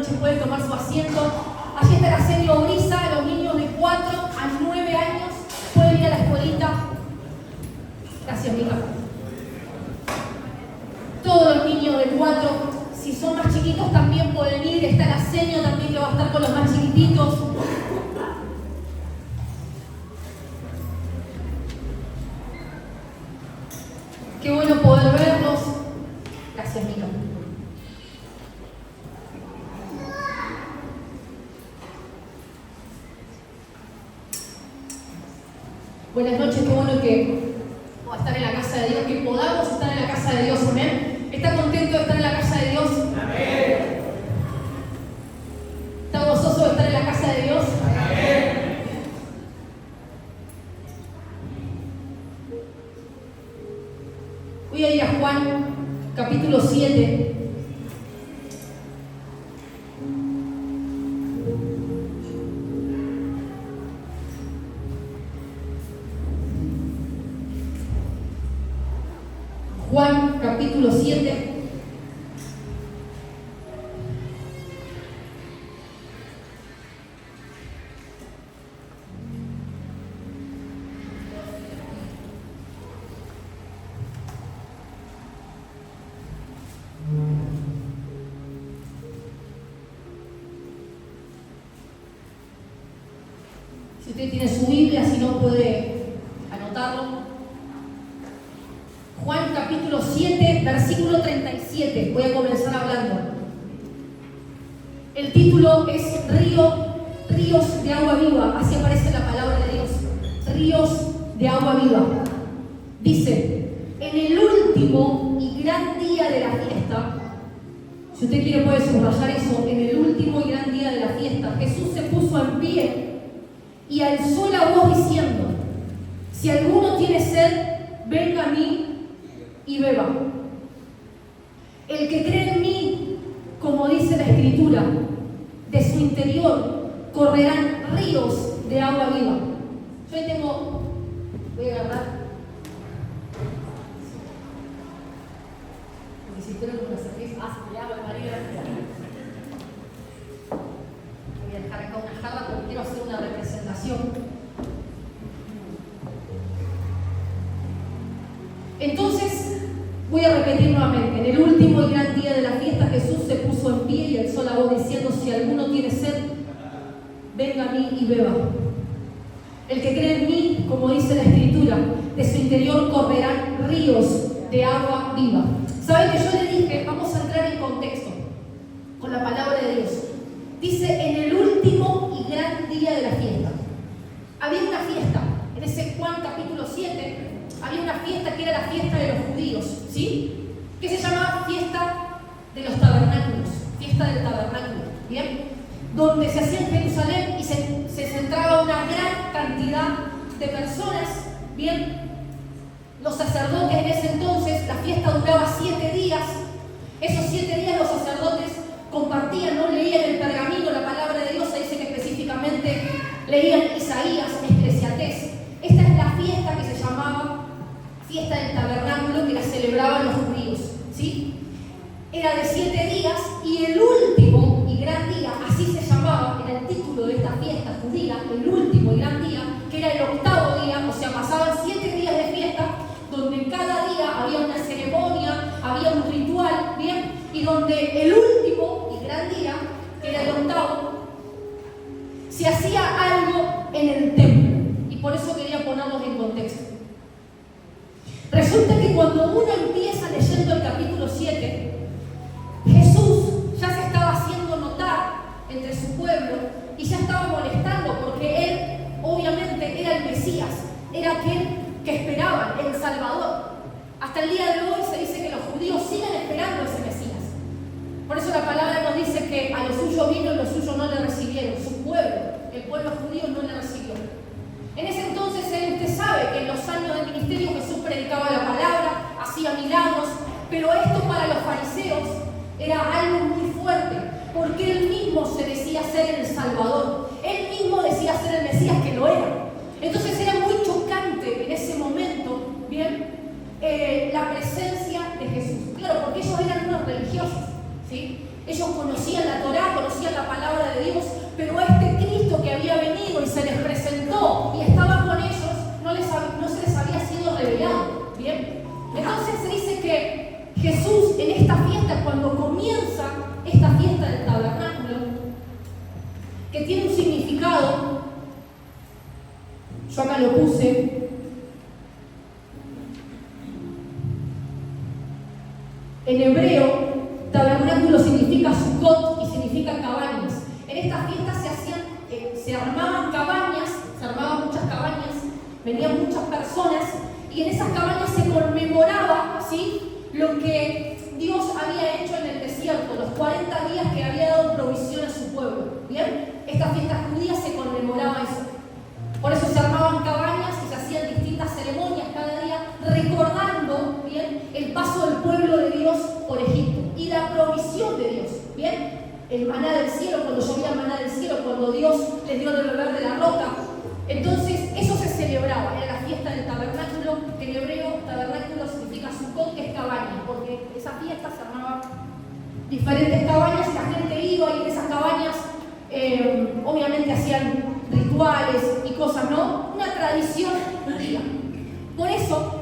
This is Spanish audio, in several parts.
noche pueden tomar su asiento. Allí está la señora Brisa, los niños de 4 a 9 años pueden ir a la escuelita. Gracias, mija. Todos los niños de 4, si son más chiquitos también pueden ir. Está la señora también que va a estar con los más chiquititos. Qué bueno poder verlos. Gracias, mija. Buenas noches, qué bueno que podamos estar en la casa de Dios, que podamos estar en la casa de Dios, amén. ¿Está contento de estar en la casa de Dios? Amén. ¿Está gozoso de estar en la casa de Dios? Amén. Voy a ir a Juan, capítulo 7. Juan, capítulo 7. Si usted tiene su Biblia, si no puede anotarlo. Juan capítulo 7, versículo 37. Voy a comenzar hablando. El título es Ríos de agua viva. Así aparece la palabra de Dios. Ríos de agua viva. Dice, en el último y gran día de la fiesta, si usted quiere puede subrayar eso, en el último y gran día de la fiesta, Jesús se puso en pie y alzó la voz diciendo, si alguno tiene sed, venga a mí y beba. El que cree en mí, como dice la Escritura, de su interior correrán ríos de agua viva. Yo ahí tengo, voy a agarrar, porque si espero que me acerquéis, se me agua de María. Voy a dejar acá una jarra porque quiero hacer una representación. Entonces, voy a repetir nuevamente. En el último y gran día de la fiesta, Jesús se puso en pie y alzó la voz diciendo, si alguno tiene sed, venga a mí y beba. El que cree en mí, como dice la Escritura, de su interior correrán ríos de agua viva. ¿Saben que yo le dije? Vamos a entrar en contexto con la palabra de Dios. Dice, en el último y gran día de la fiesta. Había una fiesta, en ese Juan capítulo 7, había una fiesta que era la fiesta de los judíos, ¿sí? Que se llamaba fiesta de los tabernáculos, fiesta del tabernáculo, ¿bien? Donde se hacía en Jerusalén y se centraba una gran cantidad de personas, ¿bien? Los sacerdotes en ese entonces, la fiesta duraba 7 días. Esos 7 días los sacerdotes compartían, no leían el pergamino, la palabra de Dios, se dice que específicamente leían Isaías, Eclesiastés. Esta es la fiesta que se llamaba fiesta del tabernáculo, que la celebraban los judíos, ¿sí? Era de 7 días y el último y gran día, así se llamaba, era el título de esta fiesta judía, el último y gran día, que era el 8º día, o sea, pasaban 7 días de fiesta, donde en cada día había una ceremonia, había un ritual, ¿bien? Y donde el último y gran día, que era el 8º, se hacía algo en el templo. Y por eso quería ponerlos en contexto. Resulta que cuando uno empieza leyendo el capítulo 7, Jesús ya se estaba haciendo notar entre su pueblo y ya estaba molestando porque él obviamente era el Mesías, era aquel que esperaban, el Salvador. Hasta el día de hoy se dice que los judíos siguen esperando a ese Mesías. Por eso la palabra nos dice que a los suyos vino y los suyos no le recibieron. Su pueblo, el pueblo judío, no le recibió. En ese entonces usted sabe que en los años de ministerio Jesús predicaba la palabra, hacía milagros, pero esto para los fariseos era algo muy fuerte, porque él mismo se decía ser el Salvador, él mismo decía ser el Mesías, que lo era. Entonces era muy chocante en ese momento, ¿bien? La presencia de Jesús. Claro, porque ellos eran unos religiosos, ¿sí? Ellos conocían la Torá, conocían acá lo puse. En hebreo, tabernáculo significa Sukkot y significa cabañas. En estas fiestas se armaban cabañas, se armaban muchas cabañas, venían muchas personas y en esas cabañas se conmemoraba, ¿sí?, lo que Dios había hecho en el desierto, los 40 días que había dado provisión a su pueblo. ¿Bien? Esta fiesta judía se conmemoraba eso. Por eso se armaban cabañas y se hacían distintas ceremonias cada día, recordando, ¿bien?, el paso del pueblo de Dios por Egipto y la provisión de Dios. ¿Bien? El maná del cielo, cuando llovía el maná del cielo, cuando Dios les dio de beber de la roca. Entonces, eso se celebraba, era la fiesta del tabernáculo, que en hebreo tabernáculo significa Sukkot, que es cabaña, porque esa fiesta se armaba diferentes cabañas y la gente iba y en esas cabañas obviamente hacían rituales y cosas, ¿no? Una tradición judía. Por eso,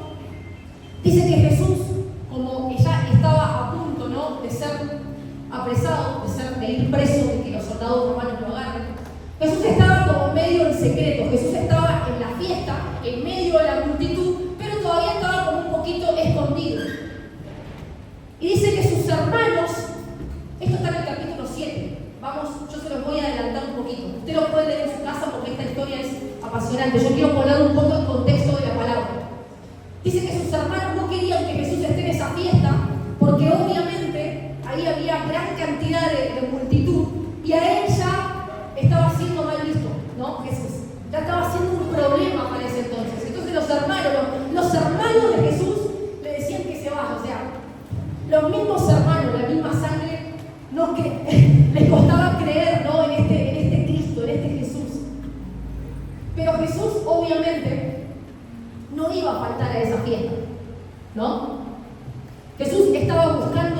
dice que Jesús, como ya estaba a punto, ¿no?, de ser apresado, de ir preso, de que los soldados romanos lo agarren, Jesús estaba como medio en secreto. Jesús estaba en la fiesta, en medio de la multitud, pero todavía estaba como un poquito escondido. Y dice que sus hermanos, esto está en el capítulo 7, vamos, yo se los voy a adelantar un poquito. Usted lo puede leer en su casa porque esta historia es apasionante. Yo quiero poner un poco el contexto de la palabra. Dice que sus hermanos no querían que Jesús esté en esa fiesta porque obviamente ahí había gran cantidad de multitud y a él ya estaba siendo mal visto, ¿no? Jesús ya estaba siendo un problema para ese entonces. Entonces los hermanos de Jesús le decían que se vaya. O sea, los mismos hermanos, la misma sangre, no que les costaba creer, ¿no?, en este Cristo, en este Jesús. Pero Jesús obviamente no iba a faltar a esa fiesta, ¿no? Jesús estaba buscando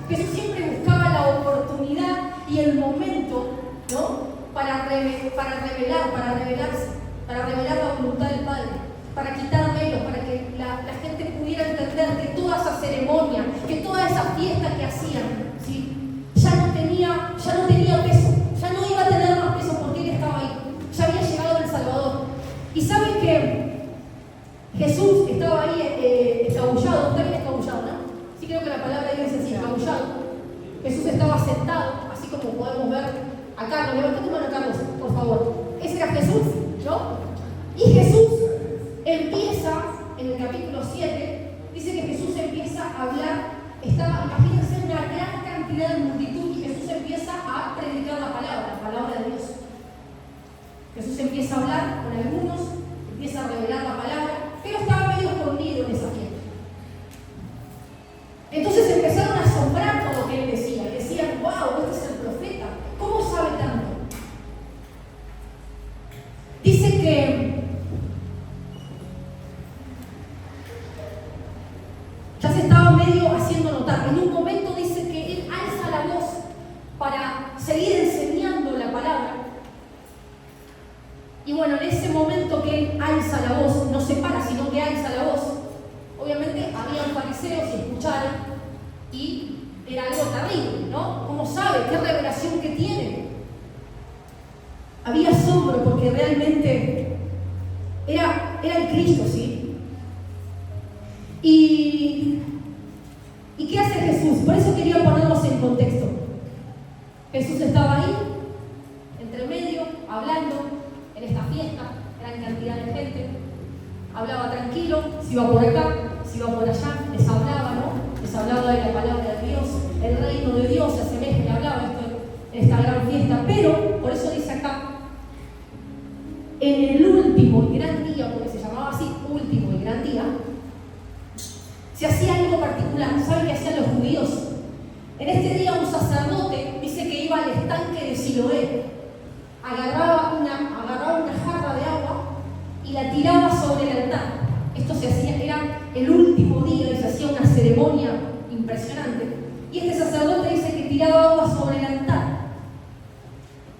Jesús siempre buscaba la oportunidad y el momento, ¿no?, para revelar la voluntad del Padre, para quitar velos, para que la gente pudiera entender que toda esa ceremonia, que toda esa fiesta que hacían, ¿sí?, ya no tenía peso, ya no iba a tener más peso porque Él estaba ahí, ya había llegado el Salvador. Y saben que Jesús estaba ahí escabullado, usted viene escabullado, ¿no? Sí, creo que la palabra dice así, escabullado. Jesús estaba sentado, así como podemos ver a Carlos. Levanta tu mano, Carlos, por favor. Ese era Jesús, ¿no? Y Jesús empieza, en el capítulo 7, dice que Jesús empieza a hablar. Imagínense una gran cantidad de multitud y Jesús empieza a predicar la palabra de Dios. Jesús empieza a hablar con algunos, empieza a revelar la palabra, pero estaba medio escondido en esa fiesta. Entonces empezaron a asombrar con lo que él decía. Decían, wow, este es el profeta. ¿Cómo sabe tanto? Dice que ya se estaba medio haciendo notar. En un momento dice que él alza la voz para seguir enseñando la palabra. Y bueno, en ese momento que él alza la voz, no se para, sino que alza la voz, obviamente habían fariseos y escucharon, y era algo terrible, ¿no? ¿Cómo sabe? ¿Qué revelación que tiene? Había asombro porque realmente era el Cristo, ¿sí? ¿Y qué hace Jesús? Por eso quería ponerlos en contexto. Jesús estaba ahí, entre medio, hablando en esta fiesta, gran cantidad de gente. Hablaba tranquilo, se iba por acá, se iba por allá, les hablaba, ¿no? Les hablaba de la palabra de Dios, el reino de Dios se asemeja, le hablaba en esta gran fiesta. Pero, por eso dice acá, en el último y gran día, porque se llamaba así, último y gran día, se hacía algo particular. ¿Saben qué hacían los judíos? En este día un sacerdote dice que iba al estanque de Siloé, agarraba una jarra de agua y la tiraba sobre el altar. Esto se hacía, era el último día y se hacía una ceremonia impresionante. Y este sacerdote dice que tiraba agua sobre el altar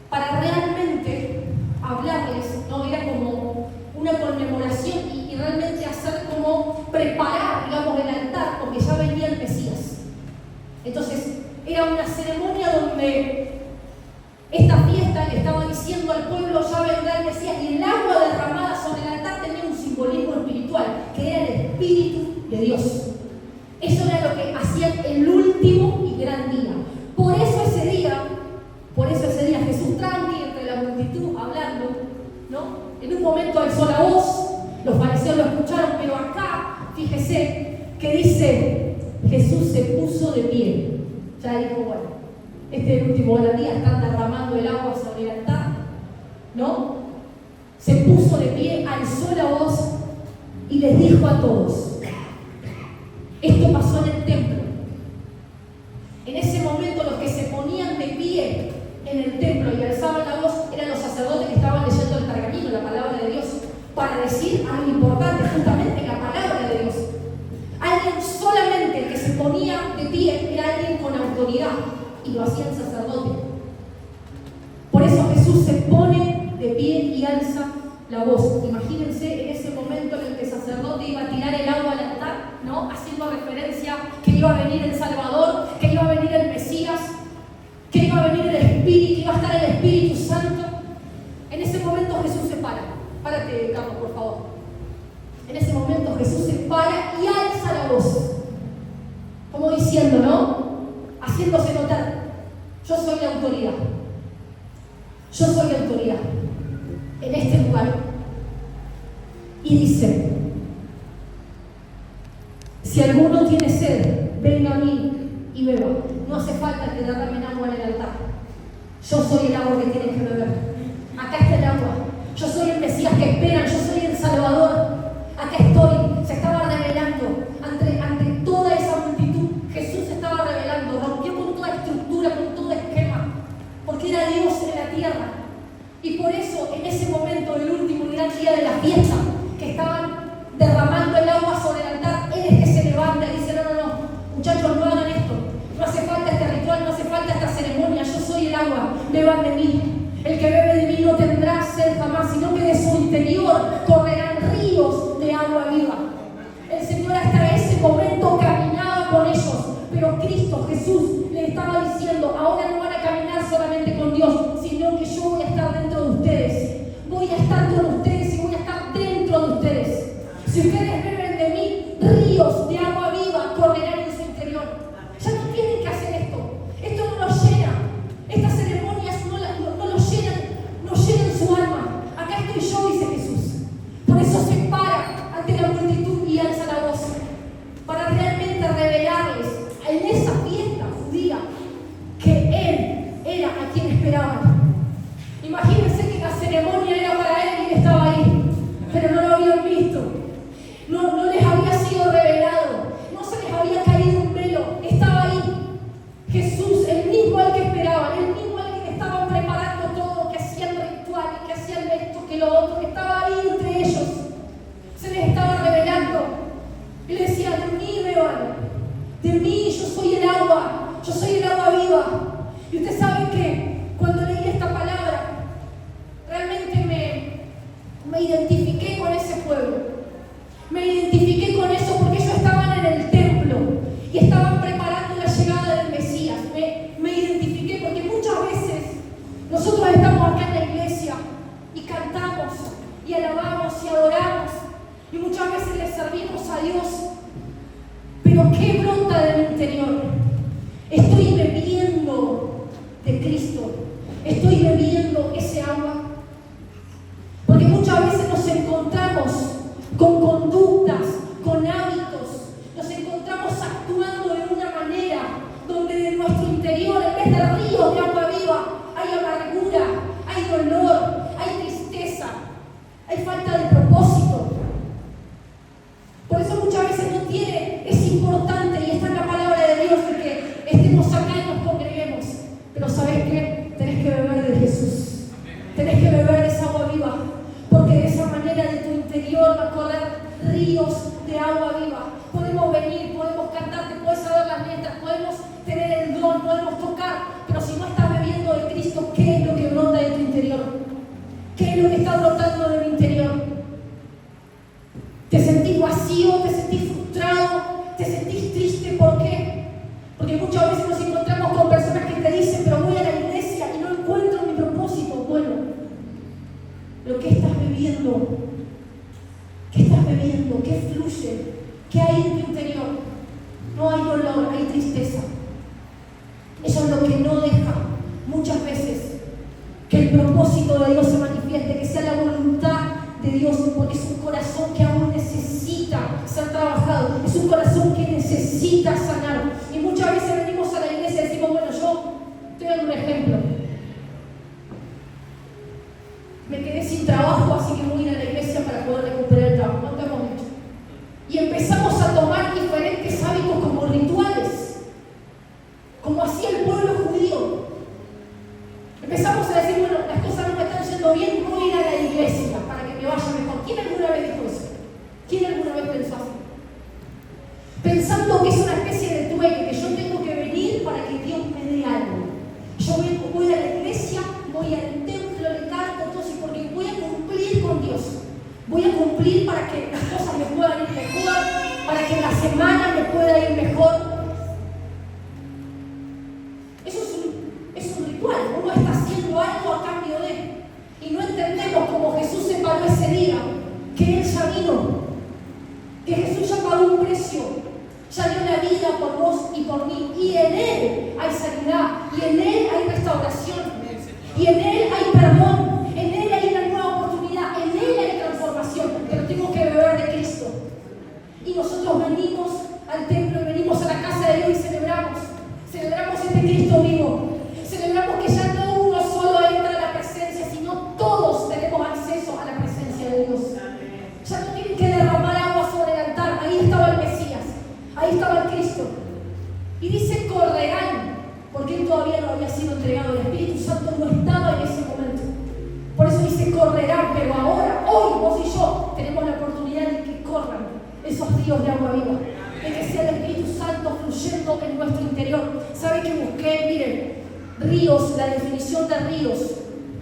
para realmente hablarles, ¿no? Era como una conmemoración y realmente hacer como preparar, digamos, el altar porque ya venía el Mesías. Entonces, era una ceremonia donde esta fiesta le estaba diciendo al pueblo, ya vendrá el Mesías, y el agua derramada sobre el de Dios. Eso era lo que hacían el último y gran día. Por eso ese día Jesús tranqui entre la multitud hablando, ¿no? En un momento alzó la voz, los fariseos lo escucharon, pero acá, fíjese, que dice, Jesús se puso de pie. Ya dijo, bueno, este es el último gran día, están derramando el agua sobre el altar, ¿no? Se puso de pie, alzó la voz y les dijo a todos, esto pasó en el templo. En ese momento los que se ponían de pie en el templo y alzaban la voz eran los sacerdotes que estaban leyendo el pergamino, la palabra de Dios, para decir algo importante, justamente la palabra de Dios. Alguien solamente que se ponía de pie era alguien con autoridad y lo hacía el sacerdote. Por eso Jesús se pone de pie y alza la voz. Imagínense en ese momento en el que el sacerdote iba a tirar el agua al altar, ¿no? Haciendo referencia que iba a venir el Salvador, que iba a venir el Mesías, que iba a venir el Espíritu, iba a estar el Espíritu Santo. En ese momento Jesús se para. Párate, Carlos, por favor. En ese momento Jesús se para y alza la voz. Como diciendo, ¿no? Haciéndose notar, yo soy la autoridad. Yo soy la autoridad en este lugar. Y dice, si alguno tiene sed, venga a mí y beba. No hace falta que derramen agua en el altar. Yo soy el agua que tienen que beber. Acá está el agua. Yo soy el Mesías que esperan. Yo soy el Salvador. Acá estoy. Se estaba revelando ante toda esa multitud. Jesús se estaba revelando. Rompió con toda estructura, con todo esquema. Porque era Dios en la tierra. Y por eso, en ese momento, el último y gran día de la fiesta, que estaban derramando el agua sobre el altar, Él es que se levanta y dice, no, muchachos, no hagan esto. No hace falta este ritual, no hace falta esta ceremonia. Yo soy el agua, beban de mí. El que bebe de mí no tendrá sed jamás, sino que de su interior correrán ríos de agua viva. El Señor hasta ese momento caminaba con ellos, pero Cristo, Jesús, le estaba diciendo, ahora no van a caminar solamente con Dios, sino que yo voy a estar dentro de ustedes. Voy a estar con ustedes y voy a estar dentro de ustedes. Si ustedes beben de mí, ríos de agua viva correrán en su interior. Ya no tienen que hacer esto. Esto no los llena. Estas ceremonias no los llenan, no llenan su alma. Acá estoy yo, dice Jesús. Por eso se para ante la multitud y alza la voz. Para realmente revelarles en esa fiesta judía que Él era a quien esperaban. Imagínense que la ceremonia era para Él y Él estaba ahí. Pero no lo habían visto. No les había sido revelado. No se les había caído un velo. Estaba ahí. Jesús, el mismo al que esperaban, el mismo al que estaban preparando todo, que hacían ritual, que hacían esto, que lo otro, que estaba ahí entre ellos. Se les estaba revelando. Él decía, de mí beban, de mí, yo soy el agua viva. Y usted sabe que cuando leí esta palabra, realmente me identifiqué con ese pueblo. Me identifiqué con eso porque ellos estaban en el templo y estaban preparando la llegada del Mesías. Me identifiqué porque muchas veces nosotros estamos acá en la iglesia y cantamos y alabamos y adoramos y muchas veces le servimos a Dios. Pero ¿qué brota de mi interior? Estoy bebiendo de Cristo. Estoy bebiendo ese agua. Porque muchas veces nos encontramos con conductas, con hábitos, nos encontramos actuando de una manera donde de nuestro interior, en vez de ríos de agua viva, hay amargura, hay dolor, hay tristeza, hay falta de propósito. Por eso muchas veces es importante y está en la palabra de Dios de que estemos acá y nos congreguemos. Pero ¿sabes qué? Tenés que beber de Jesús. Tenés que beber de esa agua viva. Porque de esa manera de tu interior va a correr ríos de agua viva. Podemos venir, podemos cantar, te puedes saber las letras, podemos tener el don, podemos tocar. Pero si no estás bebiendo de Cristo, ¿qué es lo que brota de tu interior? ¿Qué es lo que está brotando de mi interior? ¿Te sentís vacío? ¿Te sentís frustrado? ¿Te sentís triste? ¿Por qué? Porque muchas veces nos encontramos con personas que te dicen, pero voy a la iglesia y no encuentro mi propósito. Bueno, lo que estás bebiendo, ¿qué estás bebiendo? ¿Qué fluye? ¿Qué hay en tu ejemplo. Me quedé sin trabajo, así que voy a ir a la iglesia para poder recuperar el trabajo. ¿Cuánto hemos dicho? Y empezamos a tomar diferentes hábitos como rituales, como hacía el pueblo judío. Empezamos a decir, bueno, las cosas no me están yendo bien, voy a ir a la iglesia para que me vaya mejor. ¿Quién alguna vez dijo eso? ¿Quién alguna vez pensó así? Pensando que es una especie de trueque, que yo tengo que venir para que Dios me dé algo. Yo voy a la iglesia, voy al templo, le canto, entonces porque voy a cumplir con Dios. Voy a cumplir para que las cosas me puedan ir mejor, para que la semana me pueda ir mejor. Eso es un ritual. Uno está haciendo algo a cambio de. Y no entendemos como Jesús se paró ese día, que Él ya vino, que Jesús ya pagó un precio, ya dio la vida por vos y por mí. Y en Él hay sanidad, y en Él hay restauración, y en Él hay perdón, en Él hay una nueva oportunidad, en Él hay transformación. Pero tengo que beber de Cristo. Y nosotros venimos al templo, venimos a la casa de Dios y celebramos este Cristo vivo. Celebramos que ya no uno solo entra a la presencia, sino todos tenemos acceso a la presencia de Dios. Ya no tienen que derramar agua sobre el altar. Ahí estaba el Mesías, ahí estaba el Cristo. Y dice correrán, porque Él todavía no había sido entregado. El Espíritu Santo no estaba en ese momento. Por eso dice correrán, pero ahora, hoy, vos y yo, tenemos la oportunidad de que corran esos ríos de agua viva. De que sea el Espíritu Santo fluyendo en nuestro interior. ¿Sabe que busqué? Miren, ríos, la definición de ríos,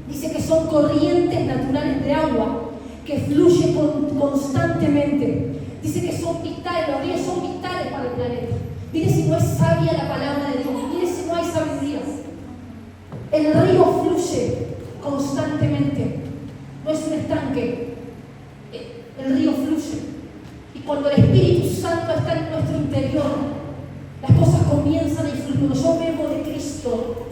dice que son corrientes naturales de agua que fluye constantemente. Dice que son vitales, los ríos son vitales para el planeta. Mire si no es sabia la palabra de Dios, mire si no hay sabiduría. El río fluye constantemente, no es un estanque, el río fluye. Y cuando el Espíritu Santo está en nuestro interior, las cosas comienzan a fluir. Cuando yo bebo de Cristo,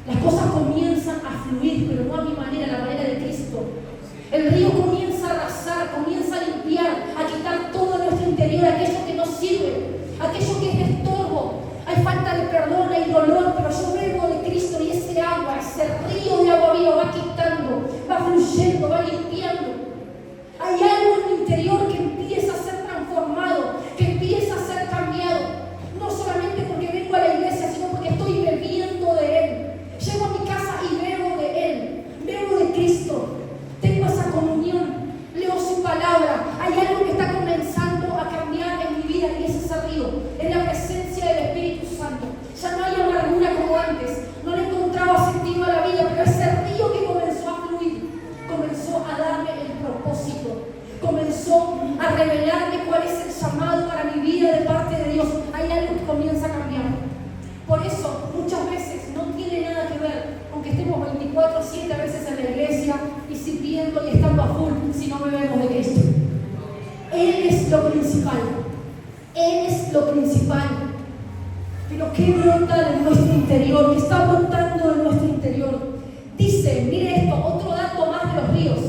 las cosas comienzan a fluir, pero no a mi manera, a la manera de Cristo. El río comienza a arrasar, comienza a limpiar, a quitar todo nuestro interior, aquello que no sirve, aquello que es estorbo. Hay falta de perdón, hay dolor, pero yo bebo de Cristo y ese agua, ese río de agua viva va quitando, va fluyendo, va limpiando. Hay algo en mi interior que empieza a ser transformado, que empieza a ser cambiado. No solamente porque vengo a la iglesia, sino porque estoy bebiendo de Él. Llego a mi casa y bebo de Él, bebo de Cristo. Tengo esa comunión, leo su palabra. Hay algo que está comenzando a cambiar en mi vida y es ese río, es la presencia del Espíritu Santo. Ya no hay amargura como antes, no le encontraba sentido a la vida, pero ese río que comenzó a fluir, comenzó a darme el propósito, comenzó a revelarme cuál es el llamado para mi vida de parte de Dios. Hay algo que comienza a cambiar. Por eso, muchas veces no tiene nada que ver, aunque estemos 24/7 a veces en la iglesia y sirviendo y estando a full, si no bebemos de Cristo. Él es lo principal. Él es lo principal. Pero ¿qué brota de nuestro interior? ¿Qué está brotando de nuestro interior? Dice, mire esto, otro dato más de los ríos.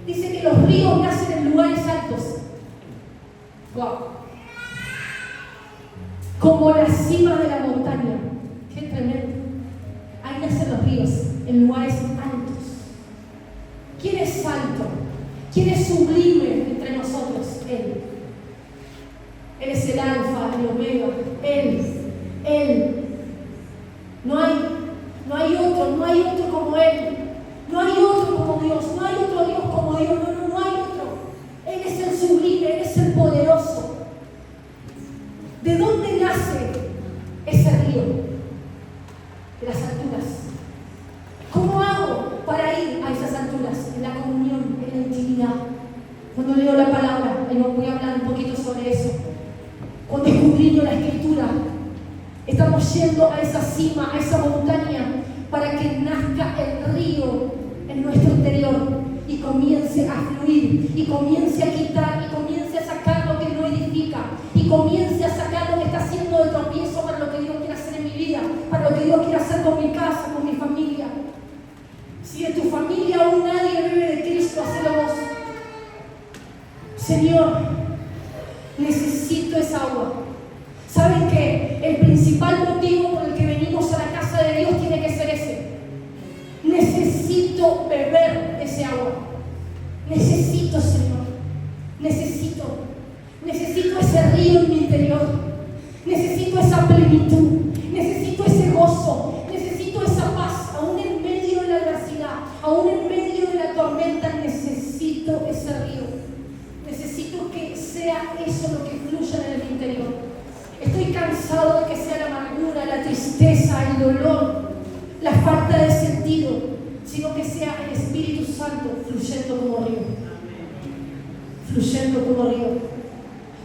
Dice que los ríos nacen en lugares altos. ¡Wow! Como la cima de la montaña. ¡Qué tremendo! Ahí nacen los ríos, en lugares altos. ¿Quién es alto? ¿Quién es sublime entre nosotros? Él. Él es el alfa, el omega. Él. No hay otro como Él. No hay otro como Dios. No hay otro Dios como Dios. No hay otro. Él es el sublime, Él es el poderoso. ¿De dónde nace ese río? De las alturas. ¿Cómo hago para ir a esas alturas? En la comunión, en la intimidad. Cuando leo la palabra, y voy a hablar un poquito sobre eso. Cuando escudriño la Escritura, estamos yendo a esa cima, a esa montaña, para que nazca el río en nuestro interior y comience a fluir, y comience a quitar, y comience a sacar lo que no edifica, y comience a sacar lo que está haciendo de tropiezo para lo que Dios quiere hacer en mi vida, para lo que Dios quiere hacer con mi casa, con mi familia. Si de tu familia aún nadie bebe de Cristo, hacelo vos. Señor, necesito esa agua. ¿Saben qué? El principal motivo por el que venimos a la casa de Dios tiene que ser ese. sea eso lo que fluya en el interior. Estoy cansado de que sea la amargura, la tristeza, el dolor, la falta de sentido, sino que sea el Espíritu Santo fluyendo como río. Fluyendo como río.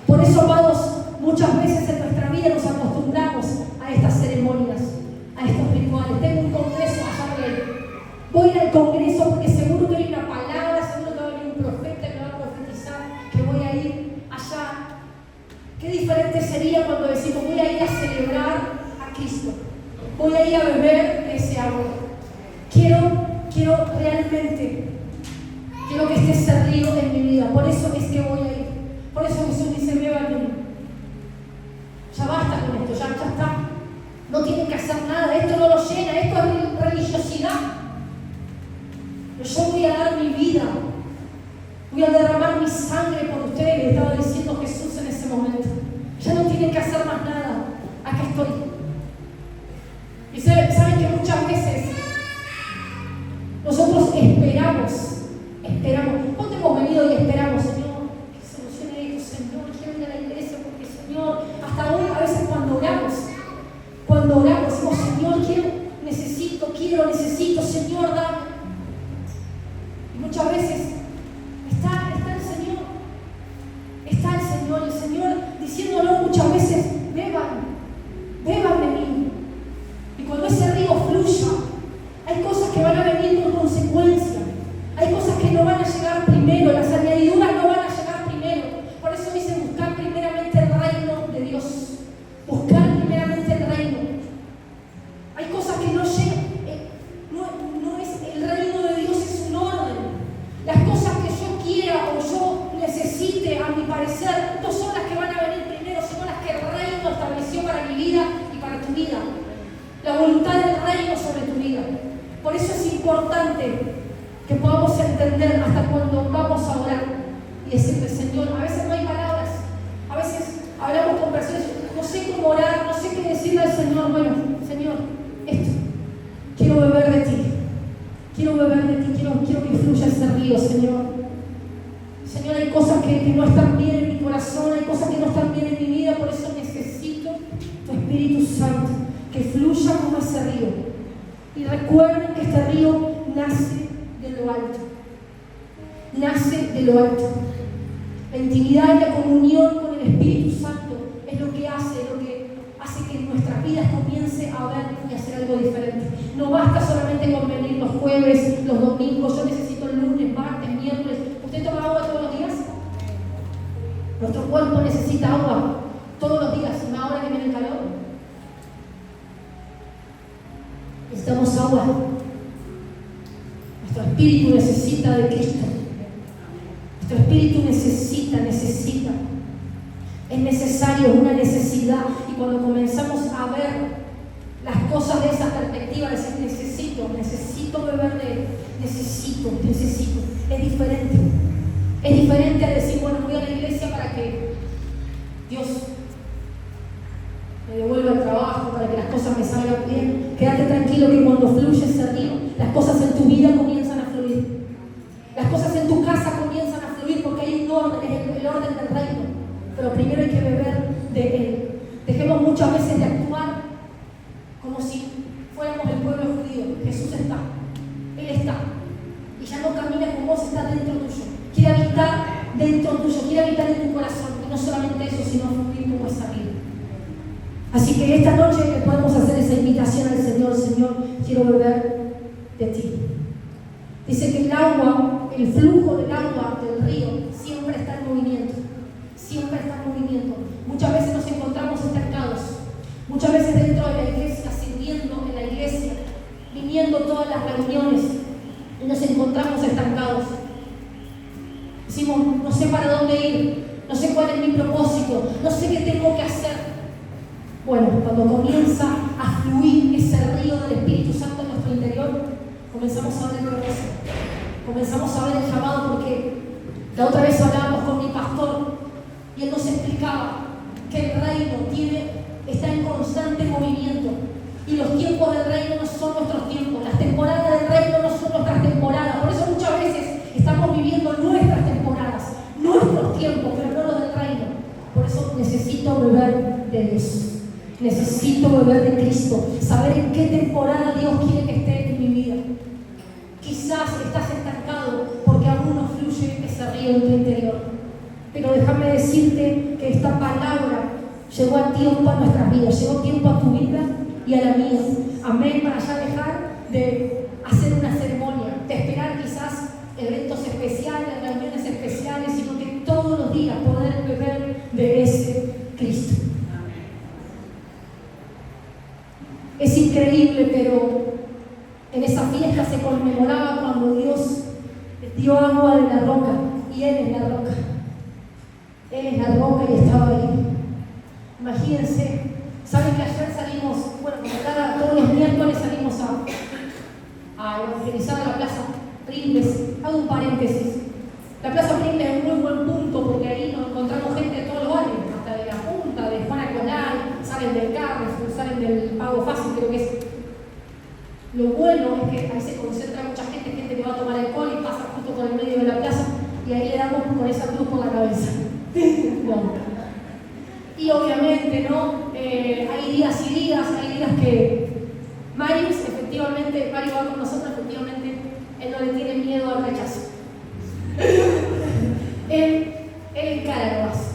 Por eso, amados, muchas veces en nuestra vida nos acostumbramos a estas ceremonias, a estos rituales. Tengo un congreso allá por ahí. Voy a ir al congreso porque seguro que hay una palabra, seguro que va a venir un profeta que me va a profetizar, que voy a ir allá. Qué diferente sería cuando decimos voy a ir a celebrar a Cristo. Voy a ir a beber de ese agua. Quiero realmente, quiero que esté ese río en mi vida. Por eso es que voy a ir. Por eso Jesús dice, beba de mí. Ya basta con esto, ya está. No tienen que hacer nada, esto no lo llena, esto es religiosidad. Pero yo voy a dar mi vida. Voy a derramar mi sangre por ustedes, le estaba diciendo Jesús en ese momento. Ya no tienen que hacer más nada. Acá estoy. Y saben que muchas veces nosotros esperamos. ¿Cuánto hemos venido y esperamos, Señor, que solucione esto, Señor, quiero ir a la iglesia porque, Señor, hasta hoy a veces cuando oramos, decimos, Señor, necesito, Señor, dame. Y muchas veces está el Señor diciéndonos muchas veces, beban de mí. Y cuando ese río fluya, hay cosas que van a venir con consecuencia. Hay cosas que no van a llegar primero, las añadiduras no van a llegar primero. Por eso dice buscar primeramente el reino de Dios. Buscar primeramente el reino. Hay cosas que no llegan. No es el reino de Dios, es un orden. Las cosas que yo quiera o yo necesite, a mi parecer, no son las que van a venir primero, sino las que el reino estableció para mi vida y para tu vida. La voluntad del reino sobre tu vida. Por eso es importante que podamos entender hasta cuando vamos a orar y decirle, Señor, a veces no hay palabras, a veces hablamos con personas, no sé cómo orar, no sé qué decirle al Señor. Bueno, Señor, esto, quiero beber de ti, quiero que fluya ese río, Señor. Señor, hay cosas que no están bien en mi corazón, hay cosas que no están bien en mi vida, por eso necesito tu Espíritu Santo, que fluya como ese río. Y recuerden que este río nace de lo alto. Nace de lo alto. La intimidad y la comunión con el Espíritu Santo es lo que hace que nuestras vidas comience a ver y hacer algo diferente. No basta solamente con venir los jueves, los domingos, yo necesito el lunes, martes, miércoles. ¿Usted toma agua todos los días? Nuestro cuerpo necesita agua todos los días, y ahora que viene el calor. Necesitamos agua. Nuestro espíritu necesita de Cristo. Nuestro espíritu necesita. Es necesario, es una necesidad. Y cuando comenzamos a ver las cosas de esa perspectiva, decir, necesito beber de él. Necesito. Es diferente. Es diferente a decir, bueno, voy a la iglesia para que Dios me devuelva el trabajo, para que las cosas me salgan bien. Quédate tranquilo que cuando fluye ese río, las cosas en tu vida comienzan a fluir. Las cosas en tu casa comienzan a fluir porque hay un orden, es el orden del reino. Pero primero hay que beber de él. Dejemos muchas veces de actuar como si fuéramos el pueblo judío. Jesús está. Él está. Y ya no camina con vos, está dentro tuyo. Quiere habitar dentro tuyo, quiere habitar en tu corazón. Y no solamente eso, sino fluir como esa vida. Así que esta noche le podemos hacer esa invitación al Señor. Señor, quiero beber de ti. Dice que el agua, el flujo del agua del río, siempre está en movimiento. Siempre está en movimiento. Muchas veces nos encontramos estancados. Muchas veces dentro de la iglesia, sirviendo en la iglesia, viniendo todas las reuniones, y nos encontramos estancados. Decimos, no sé para dónde ir, no sé cuál es mi propósito, no sé qué tengo que hacer. Bueno, cuando comienza a fluir ese río del Espíritu Santo en nuestro interior, comenzamos a ver el progreso, comenzamos a ver el llamado, porque la otra vez hablábamos con mi pastor y él nos explicaba que el reino está en constante movimiento y los tiempos del reino no son nuestros tiempos, las temporadas del reino no son nuestras temporadas. Por eso muchas veces estamos viviendo nuestras temporadas, nuestros tiempos, pero no los del reino. de Dios. Necesito beber de Cristo, saber en qué temporada Dios quiere que esté en mi vida. Quizás estás estancado porque aún no fluye ese río en tu interior. Pero déjame decirte que esta palabra llegó a tiempo a nuestras vidas, llegó tiempo a tu vida y a la mía. Amén, para ya dejar de hacer una ceremonia, de esperar quizás eventos especiales, reuniones especiales, sino que todos los días poder beber de ese Cristo. Es increíble, pero en esa fiesta se conmemoraba cuando Dios dio agua de la roca, y Él es la roca. Él es la roca y estaba ahí. Imagínense, saben que ayer salimos, bueno, como todos los miércoles salimos a evangelizar a la Plaza Pringles. Hago un paréntesis. La Plaza Pringles es un muy buen punto porque ahí nos encontramos gente de todos los barrios, hasta de la Punta, de Juana Colay, salen del Carrefour, salen del Pago Fácil, creo que es. Lo bueno es que ahí se concentra mucha gente que va a tomar alcohol y pasa justo por el medio de la plaza y ahí le damos con esa cruz por la cabeza. No. Y obviamente, ¿no? Hay días y días, hay días que Mario va con nosotros, efectivamente, él no le tiene miedo al rechazo. él encara nomás.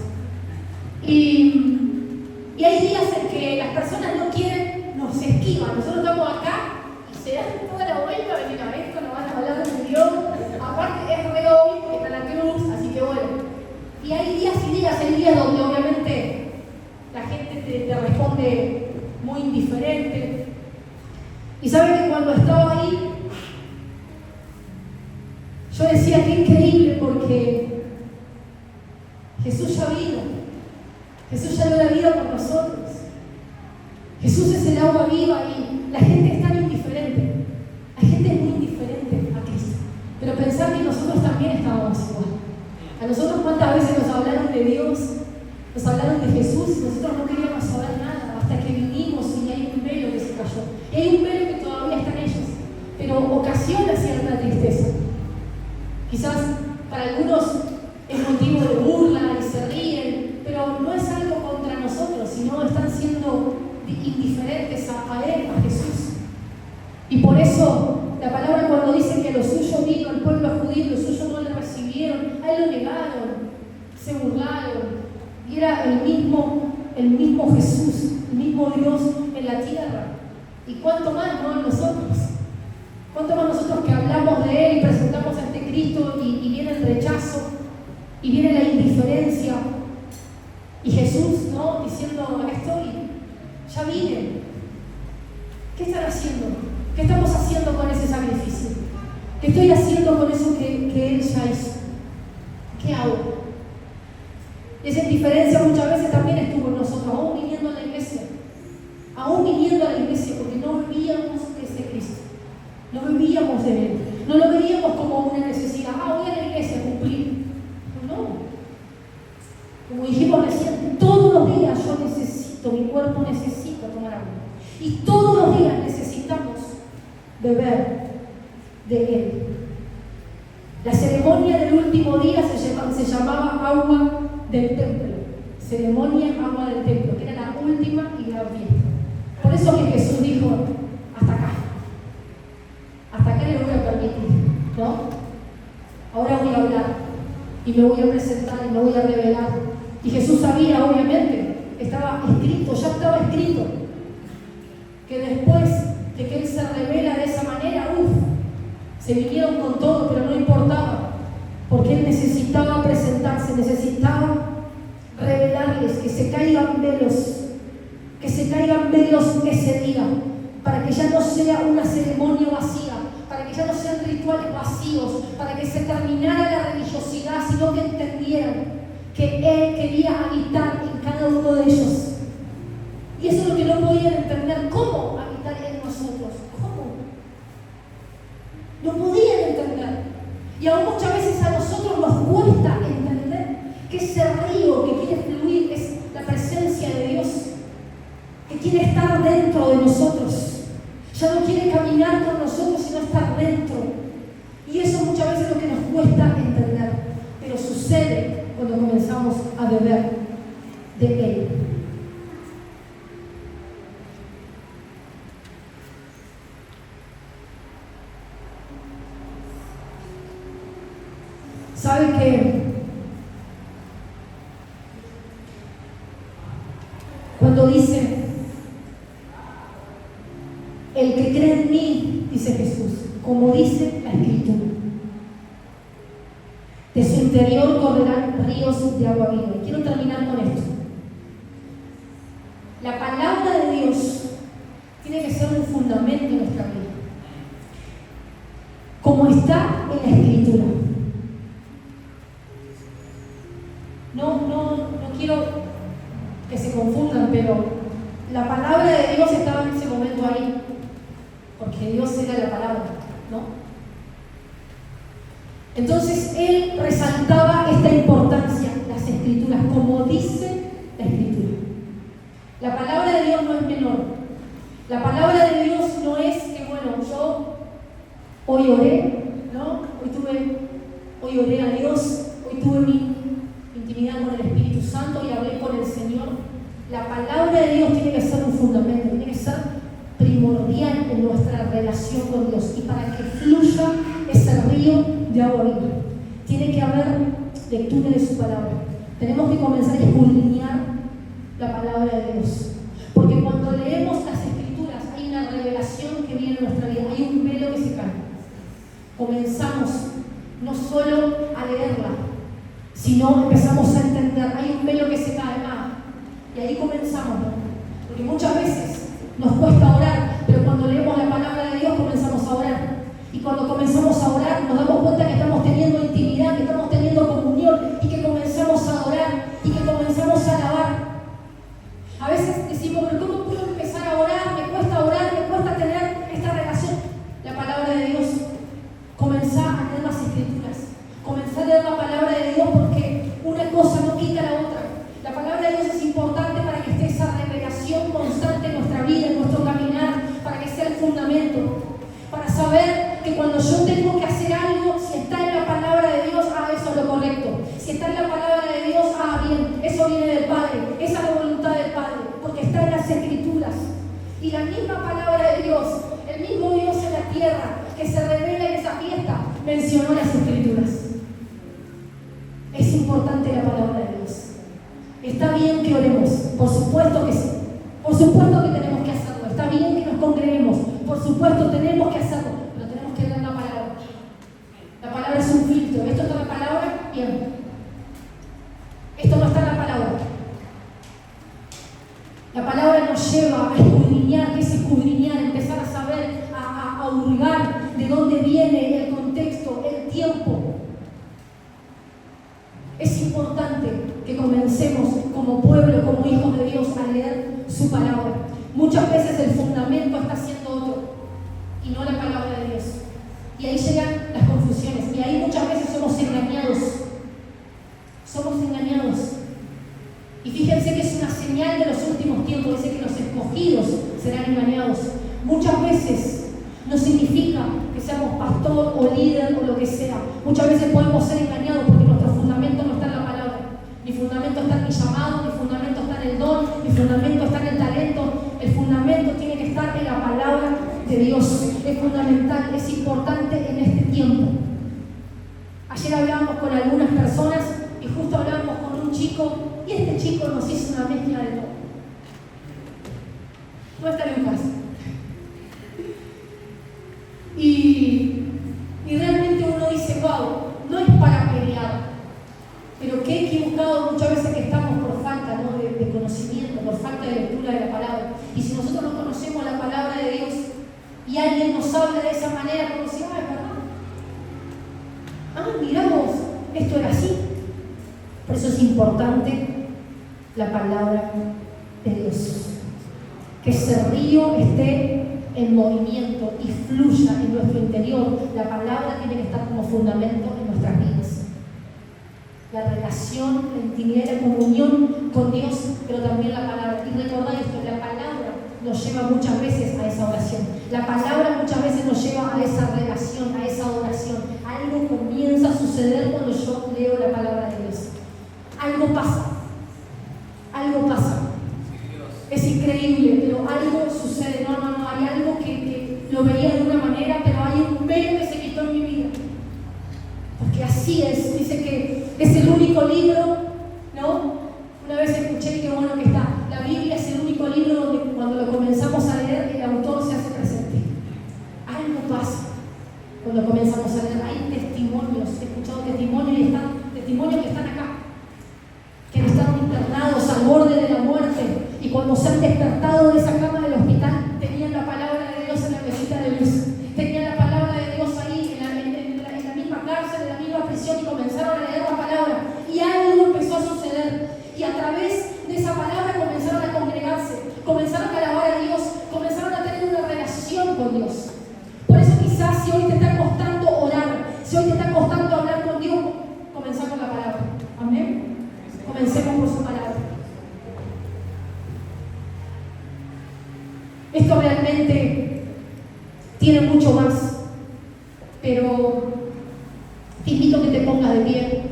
Y hay días en que las personas no quieren, nos esquivan. Nosotros estamos acá y se dan toda la vuelta, venir a esto, no van a hablar de Dios. Aparte es re obvio porque está la cruz, así que bueno. Y hay días y días, hay días donde obviamente la gente te responde muy indiferente. Y saben que cuando estaba ahí, yo decía que increíble porque Jesús ya vino. Jesús ya dio la vida por nosotros. Jesús es el agua viva y la gente es tan indiferente. La gente es muy indiferente a Cristo. Pero pensar que nosotros también estábamos igual. A nosotros cuántas veces nos hablaron de Dios, nos hablaron de Jesús y nosotros no queríamos saber nada hasta que vinimos y hay un velo que se cayó. Y hay un velo que todavía está en ellos, pero ocasiona cierta tristeza. Quizás para algunos es motivo de burla y se ríen, pero no es algo contra nosotros, sino están siendo indiferentes a Él, a Jesús. Y por eso la palabra cuando dice que a los suyos vino, al pueblo judío, los suyos no le recibieron, a Él lo negaron, se burlaron. Y era el mismo Jesús, el mismo Dios en la tierra. Y cuánto más, ¿no? Nosotros. Cuánto más nosotros que hablamos de Él y presentamos a este Cristo y viene el rechazo, y viene la indiferencia. Y Jesús, ¿no? Diciendo, acá estoy, ya vine. ¿Qué están haciendo? ¿Qué estamos haciendo con ese sacrificio? ¿Qué estoy haciendo con eso que Él ya hizo? ¿Qué hago? Esa indiferencia muchas veces también estuvo en nosotros, aún viniendo a la iglesia. Aún viniendo a la iglesia, porque no vivíamos ese Cristo. No vivíamos de Él. No lo veíamos como una necesidad. Voy a la iglesia a cumplir. No. Como dijimos recién, todos los días yo necesito, mi cuerpo necesita tomar agua. Y todos los días necesitamos beber de Él. La ceremonia del último día se llamaba agua del templo. Ceremonia agua del templo, que era la última y gran fiesta. Por eso que Jesús dijo, hasta acá. Hasta acá le voy a permitir, ¿no? Ahora voy a hablar y me voy a presentar y me voy a revelar. Y Jesús sabía, obviamente, estaba escrito, que después de que Él se revela de esa manera, se vinieron con todo, pero no importaba, porque Él necesitaba presentarse, necesitaba revelarles, que se caigan velos ese día, para que ya no sea una ceremonia vacía, para que ya no sean rituales vacíos, para que se terminara la religiosidad, sino que entendieran que Él quería habitar en cada uno de ellos. Y eso es lo que no podían entender. ¿Cómo habitar en nosotros? ¿Cómo? No podían entender. Y aún muchas veces a nosotros nos cuesta entender que ese río que quiere fluir es la presencia de Dios, que quiere estar dentro de nosotros. Ya no quiere caminar con nosotros, sino estar dentro. Y eso muchas veces es lo que nos cuesta entender. Pero sucede cuando comenzamos a beber de Él. ¿Sabe que cuando dice, el que cree en mí, dice Jesús, como dice la Escritura, de su interior correrán ríos de agua viva? Y quiero terminar con esto. La palabra de Dios tiene que ser un fundamento en nuestra vida, como está en la Escritura. No quiero que se confundan, pero la palabra de Dios estaba en ese momento ahí, porque Dios era la palabra, ¿no? Entonces él resaltaba esta importancia, las Escrituras, como dice la Escritura. La palabra de Dios no es menor. La palabra de Dios no es que, bueno, yo hoy oré, ¿no? Hoy oré a Dios, hoy tuve mi intimidad con el Espíritu Santo y hablé con el Señor. La palabra de Dios tiene que ser un fundamento, tiene que ser primordial en nuestra relación con Dios. Y para que fluya ese río de agua viva, tiene que haber lectura de su palabra. Tenemos que comenzar a escudriñar la palabra de Dios. Porque cuando leemos las Escrituras hay una revelación que viene en nuestra vida, hay un velo que se cae. Comenzamos no solo a leerla, sino empezamos a entender, hay un velo que se cae. Y ahí comenzamos, ¿no? Porque muchas veces nos cuesta orar, pero cuando leemos la palabra de Dios comenzamos a orar. Y cuando comenzamos a orar nos damos cuenta que estamos teniendo intimidad, que estamos teniendo comunión y que comenzamos a adorar y que comenzamos a alabar. A veces decimos, pero ¿cómo puedo empezar a orar? Me cuesta tener esta relación. La palabra de Dios, comenzá a leer las Escrituras, comenzá a leer la palabra de Dios, porque una cosa no quita la otra. La palabra de Dios es importante para que esté esa revelación constante en nuestra vida, en nuestro caminar, para que sea el fundamento, para saber que cuando yo tengo que hacer algo, si está en la palabra de Dios, eso es lo correcto. Si está en la palabra de Dios, bien, eso viene del Padre, esa es la voluntad del Padre, porque está en las Escrituras. Y la misma palabra de Dios, el mismo Dios en la tierra, que se revela en esa fiesta, mencionó las Escrituras. Es importante la palabra de Dios. Está bien que oremos, por supuesto que sí, por supuesto que tenemos que hacerlo, está bien que nos congreguemos, por supuesto tenemos que hacerlo, pero tenemos que leer la palabra. La palabra es un filtro. ¿Esto está en la palabra? Bien. Esto no está en la palabra. La palabra nos lleva a escudriñar. ¿Qué es escudriñar? Empezar a saber, a hurgar de dónde viene el contexto, el tiempo. Es importante que comencemos como pueblo, como hijos de Dios, a leer su palabra. Muchas veces el fundamento está siendo otro y no la palabra de Dios. Y ahí llegan las confusiones. Y ahí muchas veces somos engañados. Somos engañados. Y fíjense que es una señal de los últimos tiempos. Dice que los escogidos serán engañados. Muchas veces no significa que seamos pastor o líder o lo que sea. Muchas veces podemos ser engañados porque nuestro fundamento no está en la palabra. Mi fundamento está en mi llamado, mi fundamento está en el don, mi fundamento está en el talento. El fundamento tiene que estar en la palabra de Dios. Es fundamental, es importante en este tiempo. Ayer hablábamos con algunas personas y justo hablábamos con un chico y este chico nos hizo una mezcla de todo. No está en casa. Y realmente uno dice, wow, no es para pelear, pero qué equivocado muchas veces que estamos por falta, ¿no?, de conocimiento, por falta de lectura de la palabra. Y si nosotros no conocemos la palabra de Dios y alguien nos habla de esa manera, como si, es verdad. Mirá vos, esto era así. Por eso es importante la palabra de Dios. Que ese río esté en movimiento y fluya en nuestro interior. La palabra tiene que estar como fundamento en nuestras vidas. La relación, la intimidad y la comunión con Dios, pero también la palabra. Y recordad esto, la palabra nos lleva muchas veces a esa oración. La palabra muchas veces nos lleva a esa relación, a esa adoración. Algo comienza a suceder cuando yo leo la palabra de Dios. Algo pasa. Algo pasa. Es increíble, pero algo sucede. No, hay algo que lo veía de una manera, pero hay un velo que se quitó en mi vida. Porque así es, dice Cuando comenzamos a leer, hay testimonios, he escuchado testimonios que están acá, que han estado internados al borde de la muerte y cuando se han despertado de esa cama del hospital tenían la palabra de Dios en la mesita de luz, tenían la palabra de Dios ahí en la misma cárcel, en la misma prisión y comenzaron a leer la palabra y algo empezó a suceder y a través de esa palabra comenzaron a congregarse, comenzaron a alabar a Dios, comenzaron a tener una relación con Dios. Por eso quizás si hoy te está costando orar, si hoy te está costando hablar con Dios, comenzá con la palabra. Amén. Comencemos por su palabra. Esto realmente tiene mucho más, pero te invito a que te pongas de pie.